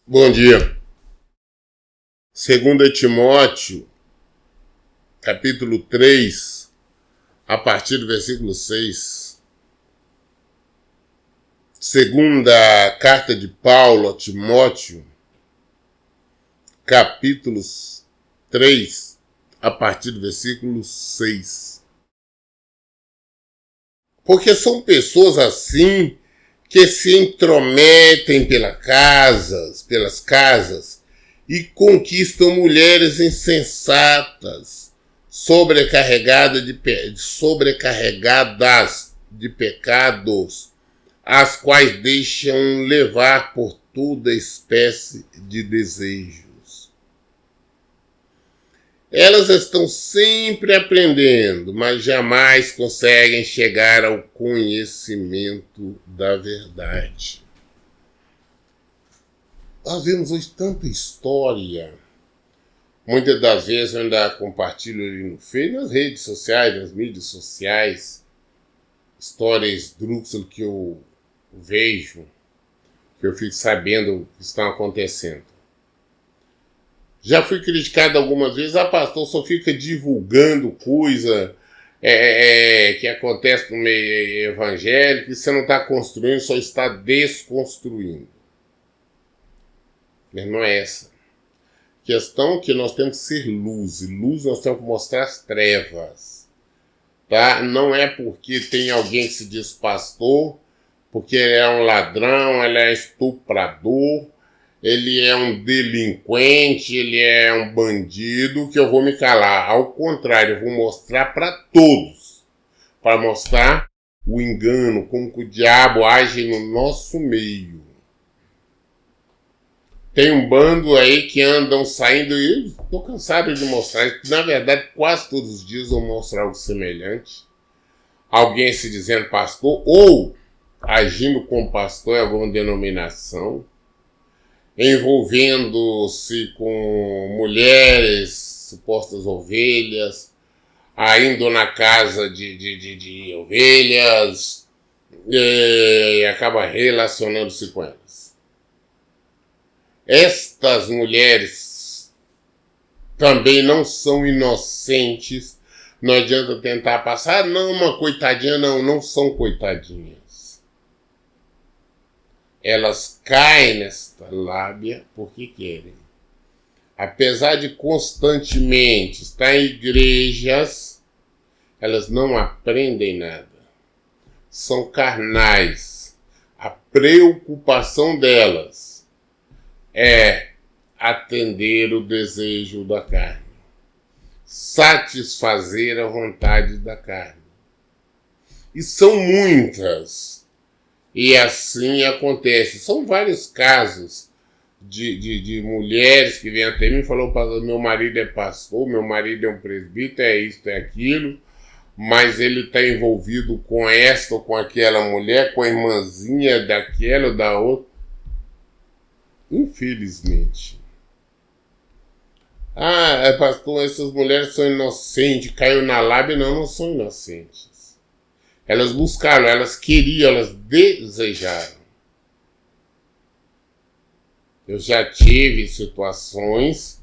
Bom dia. 2 Timóteo, capítulo 3, a partir do versículo 6. Segunda carta de Paulo a Timóteo, capítulo 3, a partir do versículo 6. Porque são pessoas assim que se intrometem pelas casas e conquistam mulheres insensatas, sobrecarregadas de pecados, as quais deixam levar por toda espécie de desejos. Elas estão sempre aprendendo, mas jamais conseguem chegar ao conhecimento da verdade. Nós vemos hoje tanta história. Muitas das vezes eu ainda compartilho ali no Facebook, nas redes sociais, nas mídias sociais, histórias esdrúxulas que eu vejo, que eu fico sabendo que estão acontecendo. Já fui criticado algumas vezes, pastor, só fica divulgando coisa que acontece no meio evangélico e você não está construindo, só está desconstruindo. Mas não é essa. A questão é que nós temos que ser luz, e luz nós temos que mostrar as trevas. Tá? Não é porque tem alguém que se diz pastor, porque ele é um ladrão, ele é estuprador, ele é um delinquente, ele é um bandido, que eu vou me calar. Ao contrário, eu vou mostrar para todos. Para mostrar o engano, como que o diabo age no nosso meio. Tem um bando aí que andam saindo, e estou cansado de mostrar. Na verdade, quase todos os dias eu mostro algo semelhante. Alguém se dizendo pastor, ou agindo como pastor em alguma denominação, envolvendo-se com mulheres, supostas ovelhas, indo na casa de ovelhas, e acaba relacionando-se com elas. Estas mulheres também não são inocentes. Não adianta tentar passar, não, uma coitadinha, não são coitadinhas. Elas caem nesta lábia porque querem. Apesar de constantemente estar em igrejas, elas não aprendem nada. São carnais. A preocupação delas é atender o desejo da carne. Satisfazer a vontade da carne. E são muitas. E assim acontece. São vários casos de mulheres que vêm até mim e falam, meu marido é pastor, meu marido é um presbítero, é isso, é aquilo, mas ele está envolvido com esta ou com aquela mulher, com a irmãzinha daquela ou da outra. Infelizmente. Pastor, essas mulheres são inocentes, caiu na lábia. Não são inocentes. Elas buscaram, elas queriam, elas desejaram. Eu já tive situações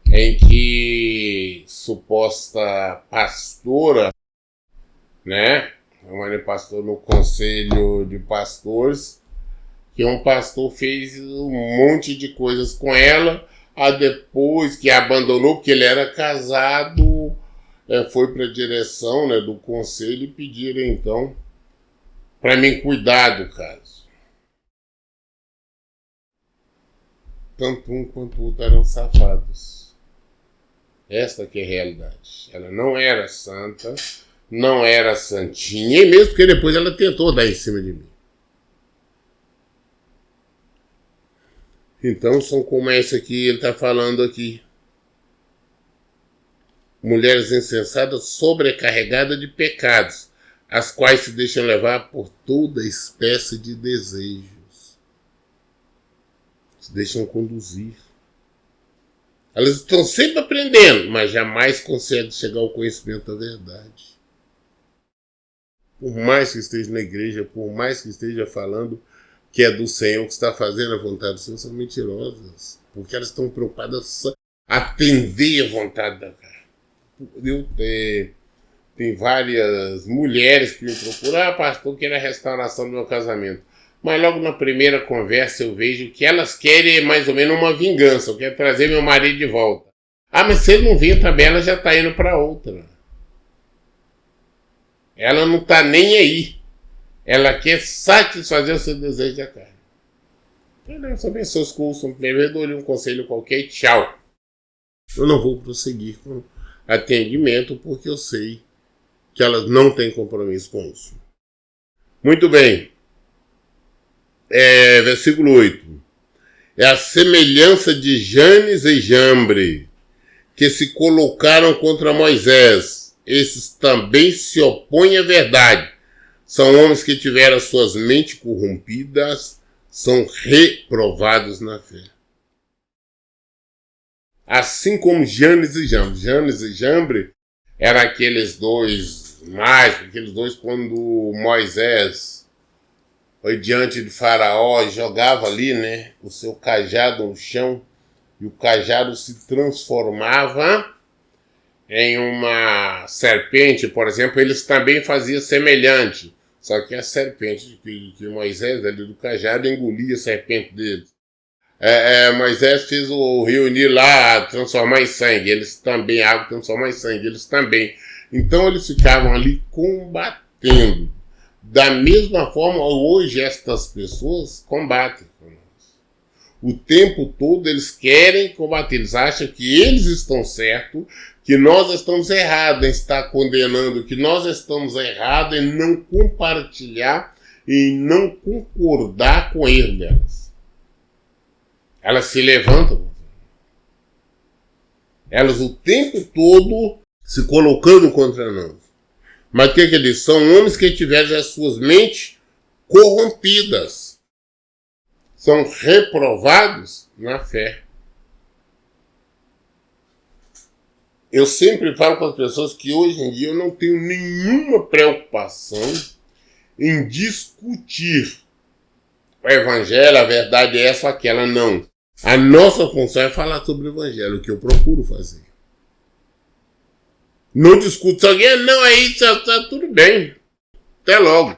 em que suposta pastora, né? Uma pastor no conselho de pastores, que um pastor fez um monte de coisas com ela, depois que abandonou, porque ele era casado, foi para a direção, né, do conselho e pediram então para mim cuidar do caso. Tanto um quanto o outro eram safados. Esta que é a realidade. Ela não era santa, não era santinha, e mesmo porque depois ela tentou dar em cima de mim. Então são como essa que ele está falando aqui. Mulheres insensatas sobrecarregadas de pecados, as quais se deixam levar por toda espécie de desejos. Se deixam conduzir. Elas estão sempre aprendendo, mas jamais conseguem chegar ao conhecimento da verdade. Por mais que esteja na igreja, por mais que esteja falando, que é do Senhor, que está fazendo a vontade do Senhor, são mentirosas. Porque elas estão preocupadas em atender a vontade da carne. Tem várias mulheres que me procuram. Pastor, eu quero a restauração do meu casamento. Mas logo na primeira conversa eu vejo que elas querem mais ou menos uma vingança. Eu quero trazer meu marido de volta. Mas se ele não vir também, ela já está indo para outra. Ela não está nem aí. Ela quer satisfazer o seu desejo da carne. São pessoas que usam primeiro, eu dou-lhe um conselho qualquer e tchau. Eu não vou prosseguir com atendimento porque eu sei que elas não têm compromisso com isso. Muito bem. Versículo 8. É a semelhança de Janes e Jambre, que se colocaram contra Moisés. Esses também se opõem à verdade. São homens que tiveram suas mentes corrompidas, são reprovados na fé. Assim como Janes e Jambre. Janes e Jambre eram aqueles dois mágicos, aqueles dois quando Moisés foi diante de Faraó e jogava ali, né, o seu cajado no chão, e o cajado se transformava em uma serpente, por exemplo. Eles também faziam semelhante, só que a serpente que Moisés, ali do cajado, engolia a serpente deles. Moisés fez o rio Nilo lá transformar em sangue, eles também, a água transformar em sangue, eles também. Então eles ficavam ali combatendo. Da mesma forma, hoje estas pessoas combatem com nós. O tempo todo eles querem combater, eles acham que eles estão certos, que nós estamos errados em estar condenando, que nós estamos errados em não compartilhar, em não concordar com o erro delas. Elas se levantam. Elas o tempo todo se colocando contra nós. Mas o que eles são? Homens que tiveram as suas mentes corrompidas. São reprovados na fé. Eu sempre falo com as pessoas que hoje em dia eu não tenho nenhuma preocupação em discutir o evangelho, a verdade é essa ou aquela, não. A nossa função é falar sobre o evangelho, o que eu procuro fazer. Não discuto, se alguém não é isso, está tudo bem. Até logo.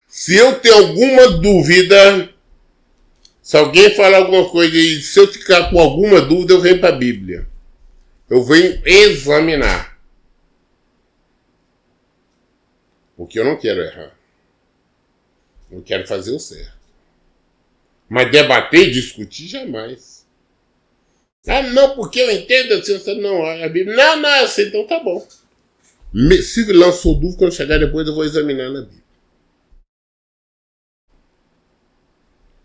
Se eu tenho alguma dúvida, se alguém falar alguma coisa e se eu ficar com alguma dúvida, eu venho para a Bíblia. Eu venho examinar. Porque eu não quero errar. Eu quero fazer o certo. Mas debater e discutir, jamais. Não, porque eu entendo assim, não, a Bíblia. Não, assim, então tá bom. Se lançou dúvida, quando chegar depois eu vou examinar na Bíblia.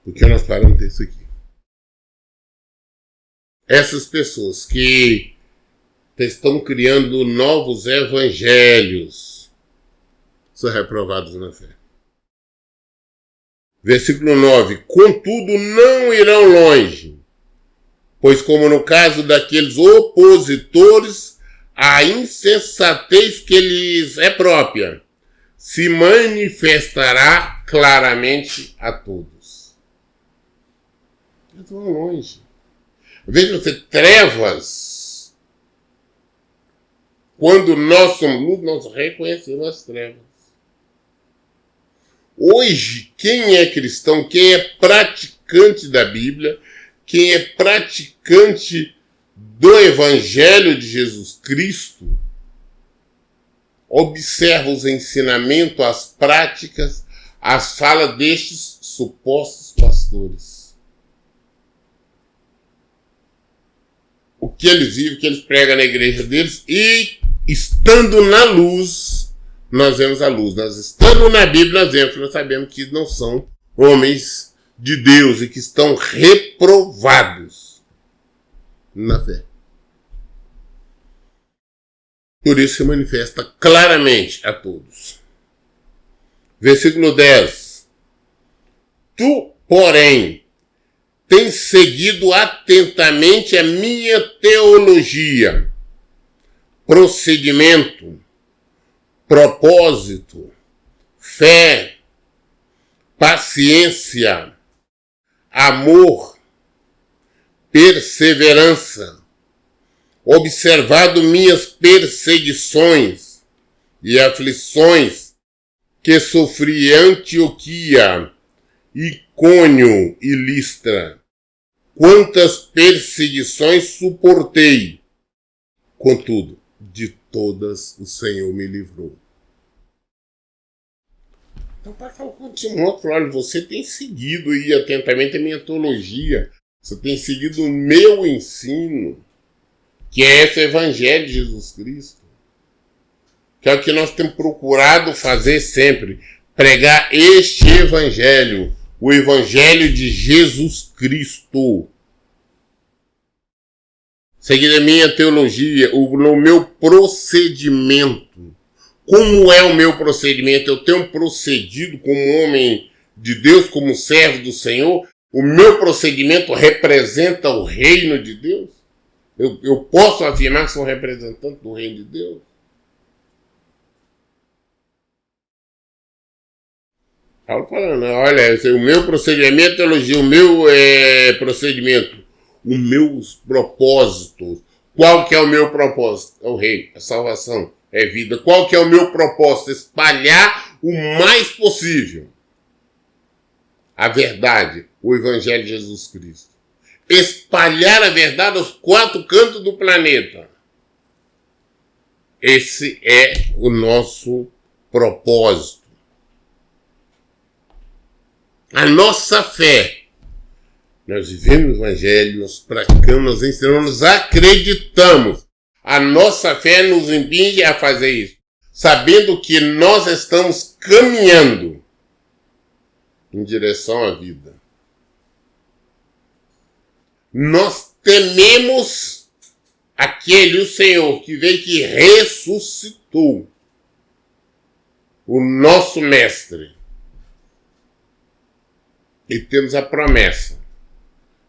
Porque nós paramos disso aqui. Essas pessoas que estão criando novos evangelhos são reprovados na fé. Versículo 9. Contudo, não irão longe, pois como no caso daqueles opositores, a insensatez que lhes é própria se manifestará claramente a todos. Eles vão longe. Veja você, trevas. Quando nós somos luz, nós reconhecemos as trevas. Hoje, quem é cristão, quem é praticante da Bíblia, quem é praticante do Evangelho de Jesus Cristo, observa os ensinamentos, as práticas, as falas destes supostos pastores. O que eles vivem, o que eles pregam na igreja deles, e estando na luz, nós vemos a luz. Nós estando na Bíblia, nós sabemos que não são homens de Deus e que estão reprovados na fé. Por isso se manifesta claramente a todos. Versículo 10. Tu, porém, tens seguido atentamente a minha teologia, procedimento, propósito, fé, paciência, amor, perseverança, observado minhas perseguições e aflições que sofri em Antioquia, Icônio e Listra. Quantas perseguições suportei, contudo, de todas o Senhor me livrou. Então, para falar com o Timóteo, olha, você tem seguido aí atentamente a minha teologia, você tem seguido o meu ensino, que é esse Evangelho de Jesus Cristo, que é o que nós temos procurado fazer sempre, pregar este Evangelho, o Evangelho de Jesus Cristo. Seguindo a minha teologia, o meu procedimento. Como é o meu procedimento? Eu tenho procedido como homem de Deus, como servo do Senhor? O meu procedimento representa o reino de Deus? Eu posso afirmar que sou representante do reino de Deus? Paulo falando, olha, o meu procedimento, teologia, o meu procedimento, os meus propósitos. Qual que é o meu propósito? É o reino, a salvação, é vida. Qual que é o meu propósito? Espalhar o mais possível a verdade, o Evangelho de Jesus Cristo. Espalhar a verdade aos 4 cantos do planeta. Esse é o nosso propósito. A nossa fé. Nós vivemos o Evangelho, nós praticamos, nós ensinamos, nós acreditamos. A nossa fé nos impinge a fazer isso, sabendo que nós estamos caminhando em direção à vida. Nós tememos aquele, o Senhor, que veio, que ressuscitou o nosso Mestre. E temos a promessa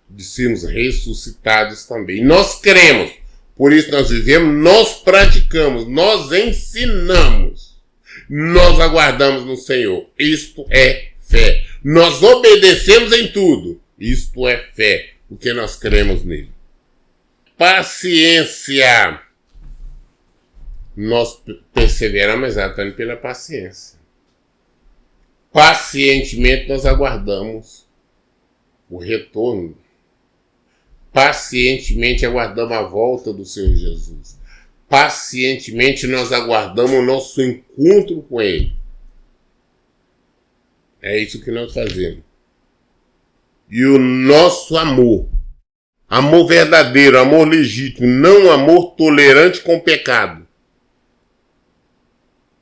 de sermos ressuscitados também. Nós cremos, por isso nós vivemos, nós praticamos, nós ensinamos, nós aguardamos no Senhor. Isto é fé. Nós obedecemos em tudo. Isto é fé, porque nós cremos nele. Paciência. Nós perseveramos exatamente pela paciência. Pacientemente nós aguardamos o retorno. Pacientemente aguardamos a volta do Senhor Jesus. Pacientemente nós aguardamos o nosso encontro com Ele. É isso que nós fazemos. E o nosso amor, amor verdadeiro, amor legítimo, não amor tolerante com pecado,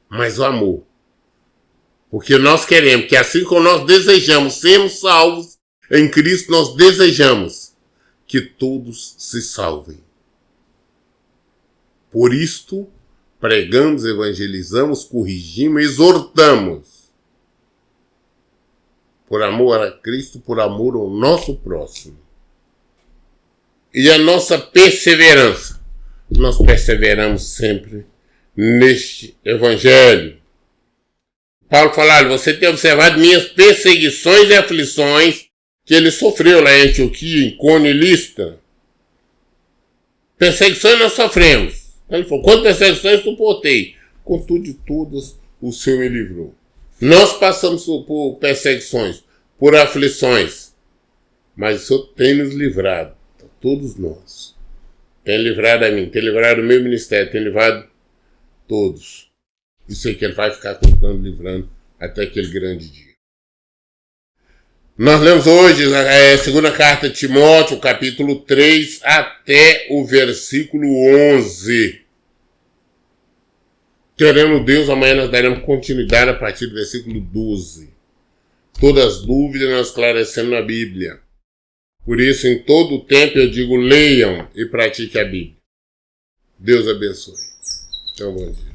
mas o amor. Porque nós queremos que assim como nós desejamos sermos salvos em Cristo, nós desejamos que todos se salvem. Por isto, pregamos, evangelizamos, corrigimos, exortamos. Por amor a Cristo, por amor ao nosso próximo. E a nossa perseverança. Nós perseveramos sempre neste Evangelho. Paulo fala, você tem observado minhas perseguições e aflições que ele sofreu lá em Antioquia, em Icônio e Listra. Perseguições nós sofremos. Ele falou, quantas perseguições suportei? Contudo de todas, o Senhor me livrou. Nós passamos por perseguições, por aflições, mas o Senhor tem nos livrado, todos nós. Tem livrado a mim, tem livrado o meu ministério, tem livrado todos. Isso aí que ele vai ficar contando, livrando, até aquele grande dia. Nós lemos hoje a segunda carta de Timóteo, capítulo 3, até o versículo 11. Querendo Deus, amanhã nós daremos continuidade a partir do versículo 12. Todas as dúvidas nós esclarecemos na Bíblia. Por isso, em todo o tempo eu digo, leiam e pratiquem a Bíblia. Deus abençoe. Então, bom dia.